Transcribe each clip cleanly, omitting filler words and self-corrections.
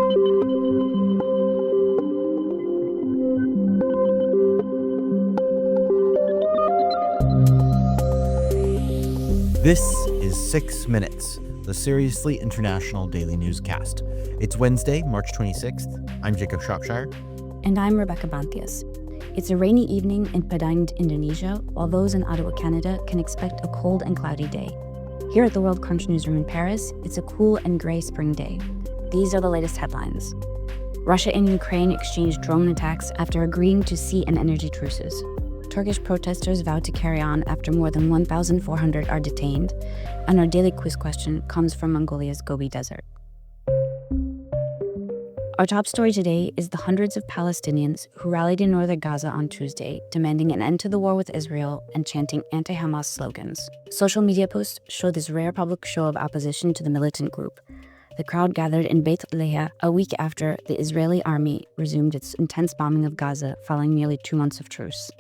This is 6 Minutes, the seriously international daily newscast. It's Wednesday, March 26th. I'm Jacob Shropshire. And I'm Rebecca Bonthius. It's a rainy evening in Padang, Indonesia, while those in Ottawa, Canada can expect a cold and cloudy day. Here at the World Crunch newsroom in Paris, it's a cool and gray spring day. These are the latest headlines. Russia and Ukraine exchanged drone attacks after agreeing to sea and energy truces. Turkish protesters vowed to carry on after more than 1,400 are detained. And our daily quiz question comes from Mongolia's Gobi Desert. Our top story today is the hundreds of Palestinians who rallied in northern Gaza on Tuesday, demanding an end to the war with Israel and chanting anti-Hamas slogans. Social media posts show this rare public show of opposition to the militant group. The crowd gathered in Beit Leah a week after the Israeli army resumed its intense bombing of Gaza following nearly 2 months of truce.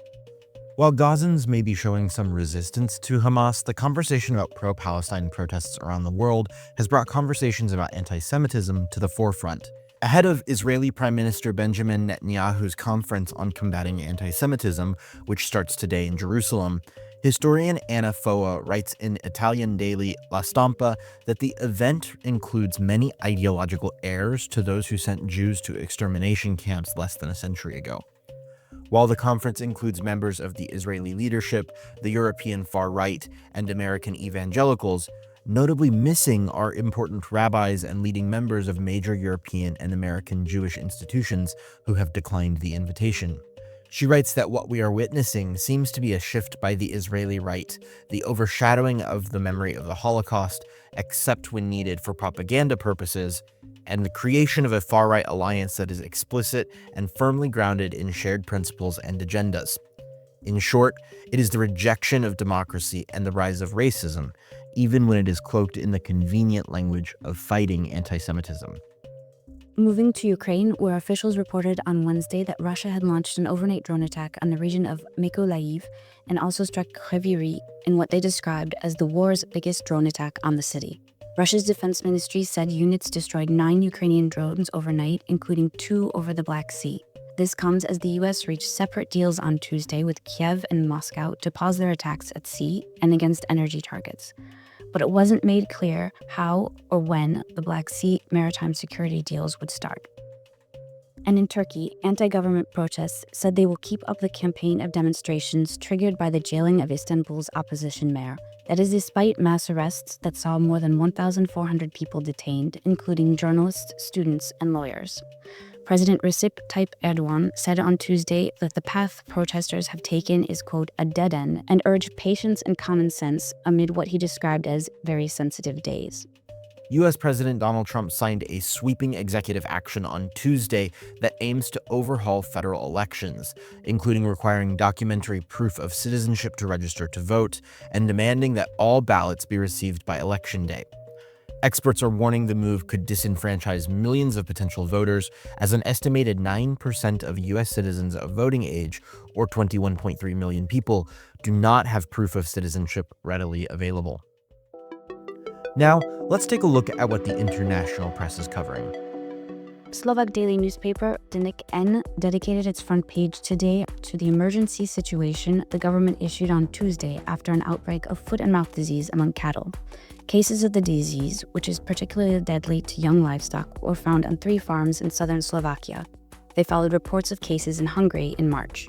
While Gazans may be showing some resistance to Hamas, the conversation about pro-Palestine protests around the world has brought conversations about anti-Semitism to the forefront. Ahead of Israeli Prime Minister Benjamin Netanyahu's conference on combating anti-Semitism, which starts today in Jerusalem, historian Anna Foa writes in Italian daily La Stampa that the event includes many ideological errors to those who sent Jews to extermination camps less than a century ago. While the conference includes members of the Israeli leadership, the European far right, and American evangelicals, notably missing are important rabbis and leading members of major European and American Jewish institutions who have declined the invitation. She writes that what we are witnessing seems to be a shift by the Israeli right, the overshadowing of the memory of the Holocaust, except when needed for propaganda purposes, and the creation of a far-right alliance that is explicit and firmly grounded in shared principles and agendas. In short, it is the rejection of democracy and the rise of racism, even when it is cloaked in the convenient language of fighting anti-Semitism. Moving to Ukraine, where officials reported on Wednesday that Russia had launched an overnight drone attack on the region of Mykolaiv and also struck Kryvyi in what they described as the war's biggest drone attack on the city. Russia's defense ministry said units destroyed 9 Ukrainian drones overnight, including 2 over the Black Sea. This comes as the US reached separate deals on Tuesday with Kiev and Moscow to pause their attacks at sea and against energy targets. But it wasn't made clear how or when the Black Sea maritime security deals would start. And in Turkey, anti-government protests said they will keep up the campaign of demonstrations triggered by the jailing of Istanbul's opposition mayor. That is despite mass arrests that saw more than 1,400 people detained, including journalists, students, and lawyers. President Recep Tayyip Erdogan said on Tuesday that the path protesters have taken is, quote, a dead end, and urged patience and common sense amid what he described as very sensitive days. U.S. President Donald Trump signed a sweeping executive action on Tuesday that aims to overhaul federal elections, including requiring documentary proof of citizenship to register to vote and demanding that all ballots be received by Election Day. Experts are warning the move could disenfranchise millions of potential voters, as an estimated 9% of U.S. citizens of voting age, or 21.3 million people, do not have proof of citizenship readily available. Now, let's take a look at what the international press is covering. Slovak daily newspaper Denik N dedicated its front page today to the emergency situation the government issued on Tuesday after an outbreak of foot and mouth disease among cattle. Cases of the disease, which is particularly deadly to young livestock, were found on 3 farms in southern Slovakia. They followed reports of cases in Hungary in March.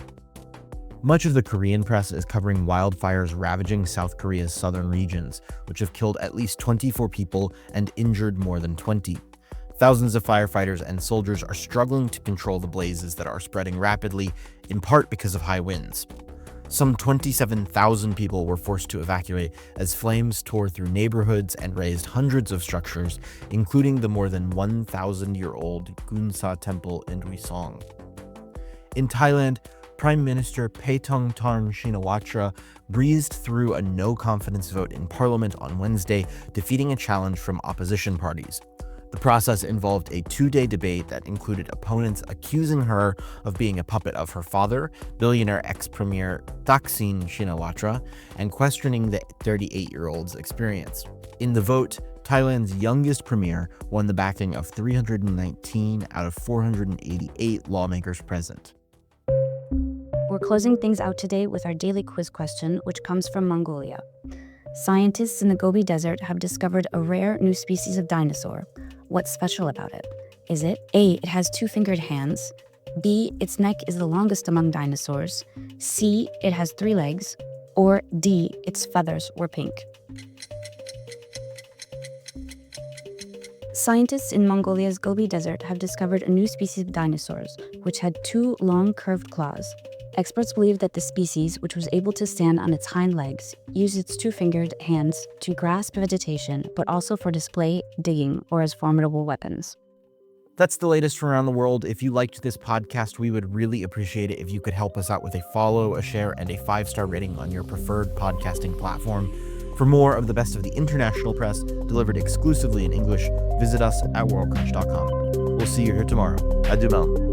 Much of the Korean press is covering wildfires ravaging South Korea's southern regions, which have killed at least 24 people and injured more than 20. Thousands of firefighters and soldiers are struggling to control the blazes that are spreading rapidly, in part because of high winds. Some 27,000 people were forced to evacuate as flames tore through neighborhoods and razed hundreds of structures, including the more than 1,000-year-old Gunsa Temple in Uisong. In Thailand, Prime Minister Paetongtarn Shinawatra breezed through a no-confidence vote in Parliament on Wednesday, defeating a challenge from opposition parties. The process involved a 2-day debate that included opponents accusing her of being a puppet of her father, billionaire ex-premier Thaksin Shinawatra, and questioning the 38-year-old's experience. In the vote, Thailand's youngest premier won the backing of 319 out of 488 lawmakers present. We're closing things out today with our daily quiz question, which comes from Mongolia. Scientists in the Gobi Desert have discovered a rare new species of dinosaur. What's special about it? Is it A, it has two-fingered hands, B, its neck is the longest among dinosaurs, C, it has 3 legs, or D, its feathers were pink? Scientists in Mongolia's Gobi Desert have discovered a new species of dinosaurs, which had 2 long curved claws. Experts believe that the species, which was able to stand on its hind legs, used its 2-fingered hands to grasp vegetation, but also for display, digging, or as formidable weapons. That's the latest from around the world. If you liked this podcast, we would really appreciate it if you could help us out with a follow, a share, and a 5-star rating on your preferred podcasting platform. For more of the best of the international press delivered exclusively in English, visit us at worldcrunch.com. We'll see you here tomorrow. À demain.